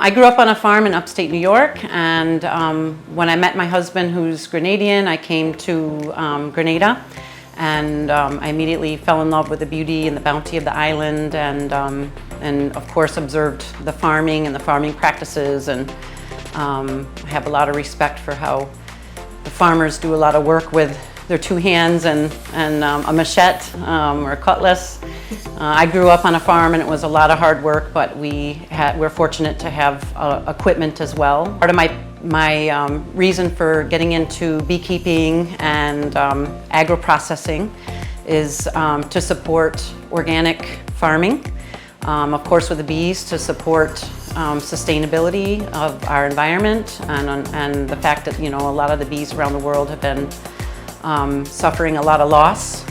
I grew up on a farm in upstate New York, and when I met my husband, who's Grenadian, I came to Grenada, and I immediately fell in love with the beauty and the bounty of the island, and of course observed the farming and the farming practices, and I have a lot of respect for how the farmers do a lot of work with their two hands and a machete or a cutlass. I grew up on a farm and it was a lot of hard work, but we're fortunate to have equipment as well. Part of my reason for getting into beekeeping and agro-processing is to support organic farming. Of course, with the bees, to support sustainability of our environment and the fact that, you know, a lot of the bees around the world have been suffering a lot of loss.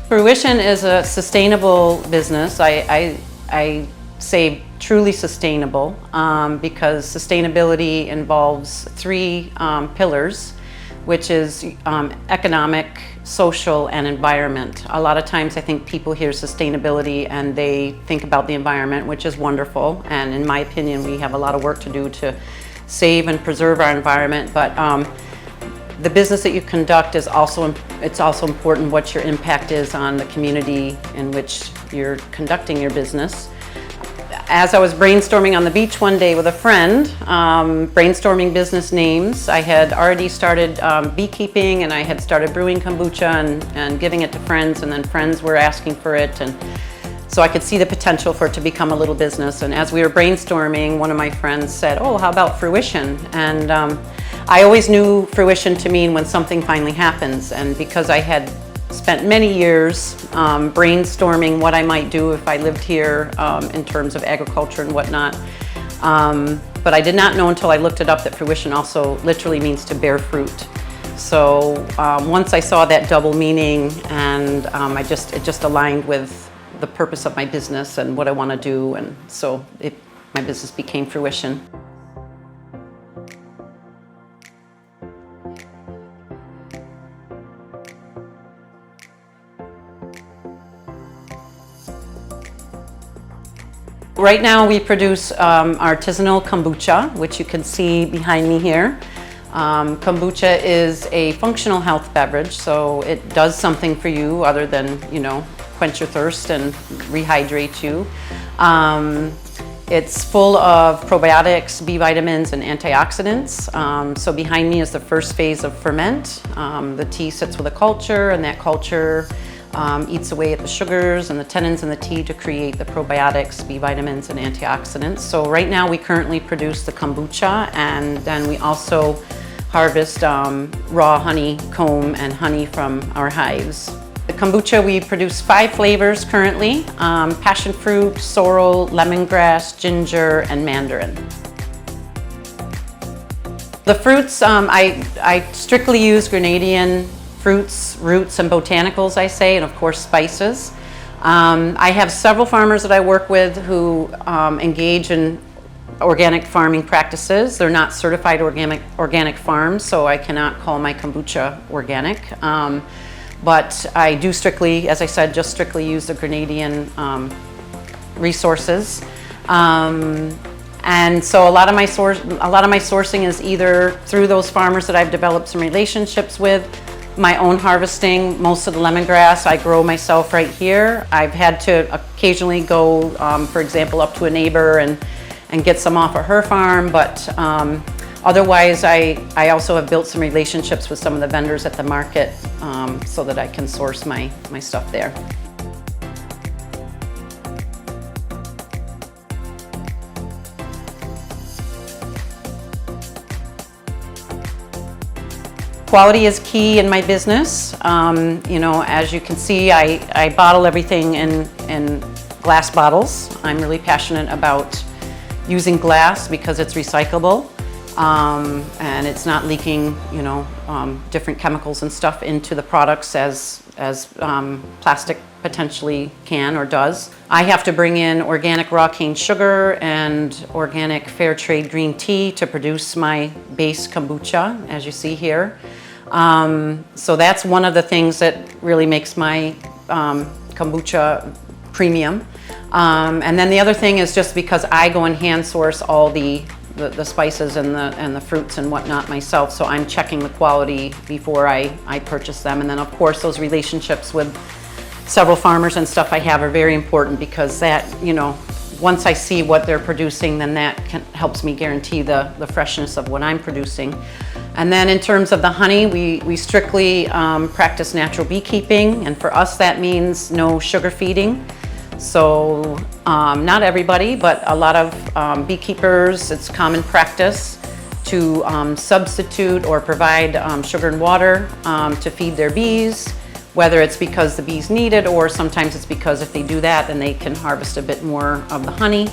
Fruition is a sustainable business. I say truly sustainable because sustainability involves three pillars, which is economic, social, and environment. A lot of times I think people hear sustainability and they think about the environment, which is wonderful. And in my opinion, we have a lot of work to do to save and preserve our environment. But the business that you conduct is also important what your impact is on the community in which you're conducting your business. As I was brainstorming on the beach one day with a friend, brainstorming business names, I had already started beekeeping, and I had started brewing kombucha and giving it to friends, and then friends were asking for it, and so I could see the potential for it to become a little business. And as we were brainstorming, one of my friends said, "Oh, how about fruition?" And I always knew fruition to mean when something finally happens, and because I had spent many years brainstorming what I might do if I lived here in terms of agriculture and whatnot. But I did not know until I looked it up that fruition also literally means to bear fruit. So once I saw that double meaning, and it just aligned with the purpose of my business and what I want to do, and so my business became Fruition. Right now we produce artisanal kombucha, which you can see behind me here. Kombucha is a functional health beverage, so it does something for you other than, you know, quench your thirst and rehydrate you. It's full of probiotics, B vitamins, and antioxidants. So behind me is the first phase of ferment. The tea sits with a culture, and that culture eats away at the sugars and the tannins in the tea to create the probiotics, B vitamins, and antioxidants. So right now we currently produce the kombucha, and then we also harvest raw honey comb and honey from our hives. The kombucha, we produce 5 flavors currently: passion fruit, sorrel, lemongrass, ginger, and mandarin. The fruits, I strictly use Grenadian fruits, roots, and botanicals, I say, and of course spices. I have several farmers that I work with who engage in organic farming practices. They're not certified organic farms, so I cannot call my kombucha organic. But I do strictly, as I said, just strictly use the Grenadian resources. And so a lot of my sourcing is either through those farmers that I've developed some relationships with, my own harvesting. Most of the lemongrass I grow myself right here. I've had to occasionally go, for example, up to a neighbor and get some off of her farm, but otherwise I also have built some relationships with some of the vendors at the market so that I can source my stuff there. Quality is key in my business. You know, as you can see, I bottle everything in glass bottles. I'm really passionate about using glass because it's recyclable and it's not leaking, you know, different chemicals and stuff into the products as plastic potentially can or does. I have to bring in organic raw cane sugar and organic fair trade green tea to produce my base kombucha, as you see here. So that's one of the things that really makes my kombucha premium. And then the other thing is just because I go and hand source all the spices and the fruits and whatnot myself, so I'm checking the quality before I purchase them. And then of course those relationships with several farmers and stuff I have are very important, because that, you know, once I see what they're producing, then that helps me guarantee the freshness of what I'm producing. And then in terms of the honey, we strictly practice natural beekeeping, and for us that means no sugar feeding. So not everybody, but a lot of beekeepers, it's common practice to substitute or provide sugar and water to feed their bees, whether it's because the bees need it, or sometimes it's because if they do that, then they can harvest a bit more of the honey.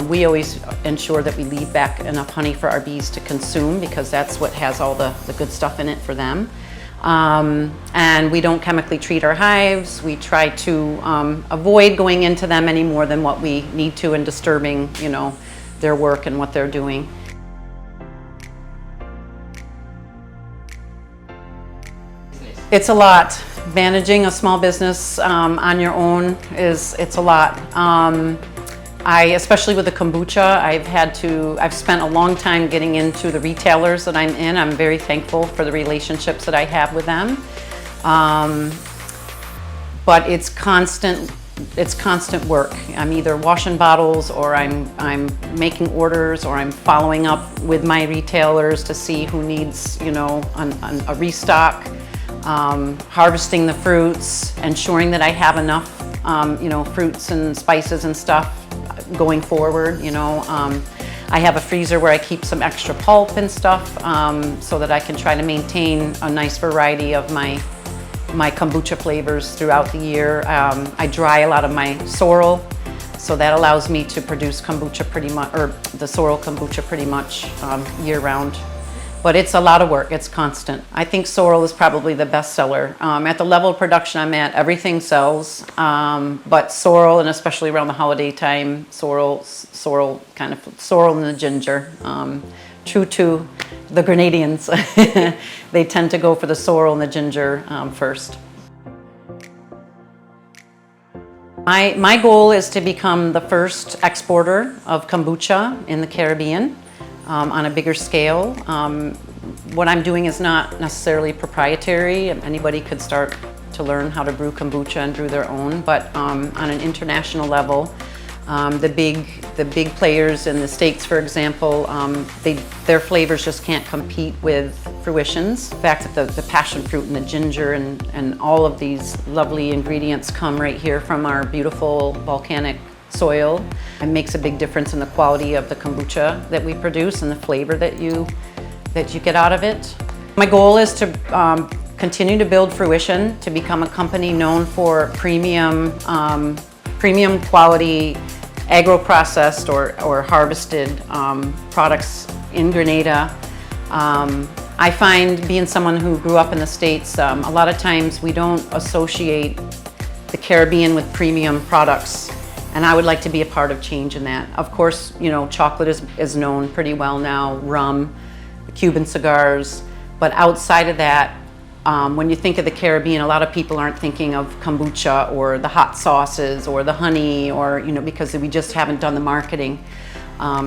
We always ensure that we leave back enough honey for our bees to consume, because that's what has all the good stuff in it for them. And we don't chemically treat our hives. We try to avoid going into them any more than what we need to and disturbing, you know, their work and what they're doing. It's a lot. Managing a small business on your own it's a lot. Especially with the kombucha, I've spent a long time getting into the retailers that I'm in. I'm very thankful for the relationships that I have with them. But it's constant work. I'm either washing bottles, or I'm making orders, or I'm following up with my retailers to see who needs, you know, a restock. Harvesting the fruits, ensuring that I have enough, you know, fruits and spices and stuff going forward. You know, I have a freezer where I keep some extra pulp and stuff, so that I can try to maintain a nice variety of my kombucha flavors throughout the year. I dry a lot of my sorrel, so that allows me to produce kombucha pretty much, or the sorrel kombucha pretty much year round. But it's a lot of work, it's constant. I think sorrel is probably the best seller. At the level of production I'm at, everything sells, but sorrel, and especially around the holiday time, sorrel and the ginger. True to the Grenadians, they tend to go for the sorrel and the ginger first. My goal is to become the first exporter of kombucha in the Caribbean. On a bigger scale. What I'm doing is not necessarily proprietary. Anybody could start to learn how to brew kombucha and brew their own, but on an international level, the big players in the States, for example, their flavors just can't compete with Fruition's. In fact, the passion fruit and the ginger and all of these lovely ingredients come right here from our beautiful volcanic soil. It makes a big difference in the quality of the kombucha that we produce and the flavor that you get out of it. My goal is to continue to build Fruition, to become a company known for premium quality agro-processed or harvested products in Grenada. I find, being someone who grew up in the States, a lot of times we don't associate the Caribbean with premium products. And I would like to be a part of change in that. Of course, you know, chocolate is known pretty well now, rum, Cuban cigars, but outside of that, when you think of the Caribbean, a lot of people aren't thinking of kombucha or the hot sauces or the honey, or, you know, because we just haven't done the marketing.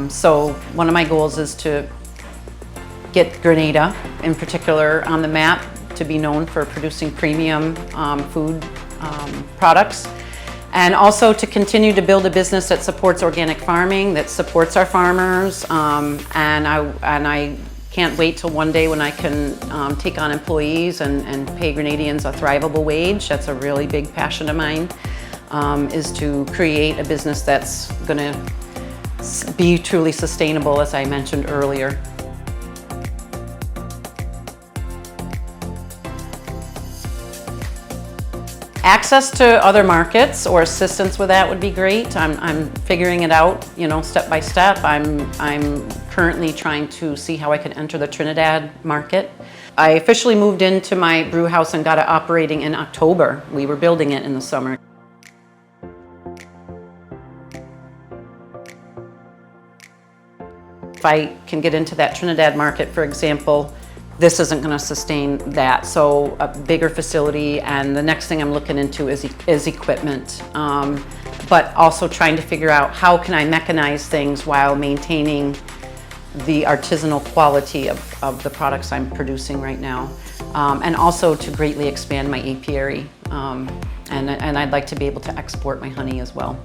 So one of my goals is to get Grenada, in particular, on the map, to be known for producing premium food products. And also to continue to build a business that supports organic farming, that supports our farmers, and I can't wait till one day when I can take on employees and pay Grenadians a thrivable wage. That's a really big passion of mine, is to create a business that's going to be truly sustainable, as I mentioned earlier. Access to other markets or assistance with that would be great. I'm figuring it out, you know, step by step. I'm currently trying to see how I can enter the Trinidad market. I officially moved into my brew house and got it operating in October. We were building it in the summer. If I can get into that Trinidad market, for example, this isn't going to sustain that. So a bigger facility, and the next thing I'm looking into is equipment. But also trying to figure out how can I mechanize things while maintaining the artisanal quality of the products I'm producing right now. And also to greatly expand my apiary. And I'd like to be able to export my honey as well.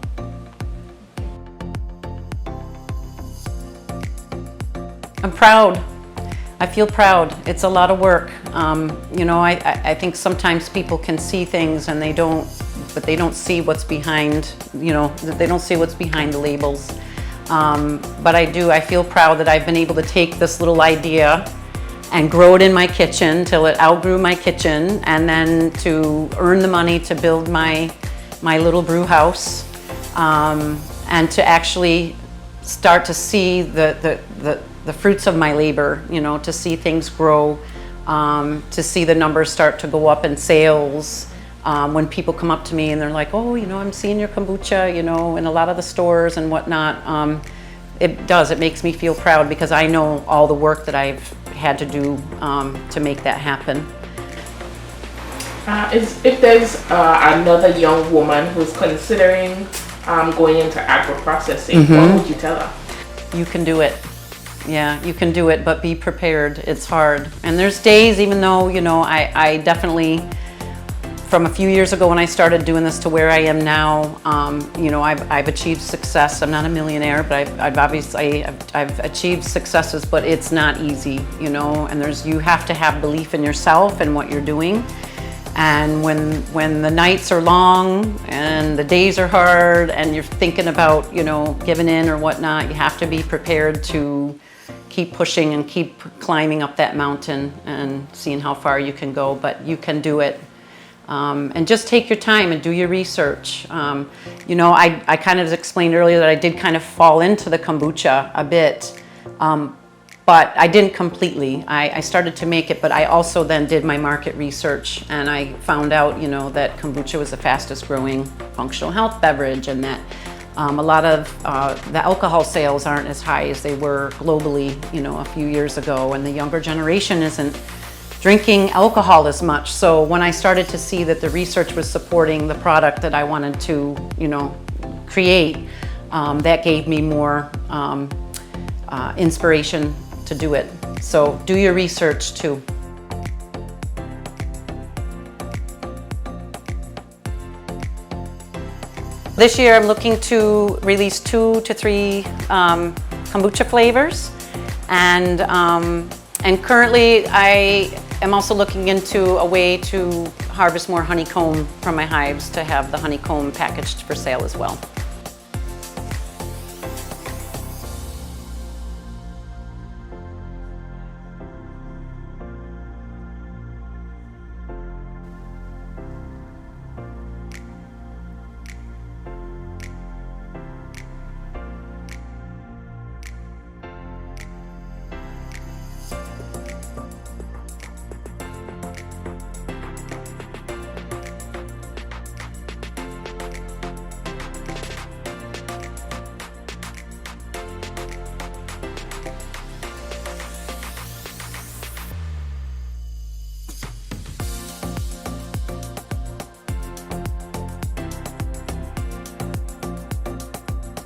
I'm proud. I feel proud. It's a lot of work. You know, I think sometimes people can see things and they don't see what's behind, you know, they don't see what's behind the labels. But I feel proud that I've been able to take this little idea and grow it in my kitchen till it outgrew my kitchen, and then to earn the money to build my little brew house, and to actually start to see the fruits of my labor, you know, to see things grow, to see the numbers start to go up in sales. When people come up to me and they're like, oh, you know, I'm seeing your kombucha, you know, in a lot of the stores and whatnot. It makes me feel proud because I know all the work that I've had to do to make that happen. If there's another young woman who's considering going into agro-processing, what would you tell her? You can do it. Yeah, you can do it, but be prepared. It's hard. And there's days, even though, you know, I definitely, from a few years ago when I started doing this to where I am now, you know, I've achieved success. I'm not a millionaire, but I've achieved successes, but it's not easy, you know, and you have to have belief in yourself and what you're doing. And when the nights are long and the days are hard and you're thinking about, you know, giving in or whatnot, you have to be prepared to keep pushing and keep climbing up that mountain and seeing how far you can go, but you can do it. And just take your time and do your research. You know, I kind of explained earlier that I did kind of fall into the kombucha a bit, but I didn't completely. I started to make it, but I also then did my market research, and I found out, you know, that kombucha was the fastest growing functional health beverage, and that a lot of the alcohol sales aren't as high as they were globally, you know, a few years ago, and the younger generation isn't drinking alcohol as much. So when I started to see that the research was supporting the product that I wanted to, you know, create, that gave me more inspiration to do it. So do your research too. This year I'm looking to release 2 to 3 kombucha flavors, and currently I am also looking into a way to harvest more honeycomb from my hives to have the honeycomb packaged for sale as well.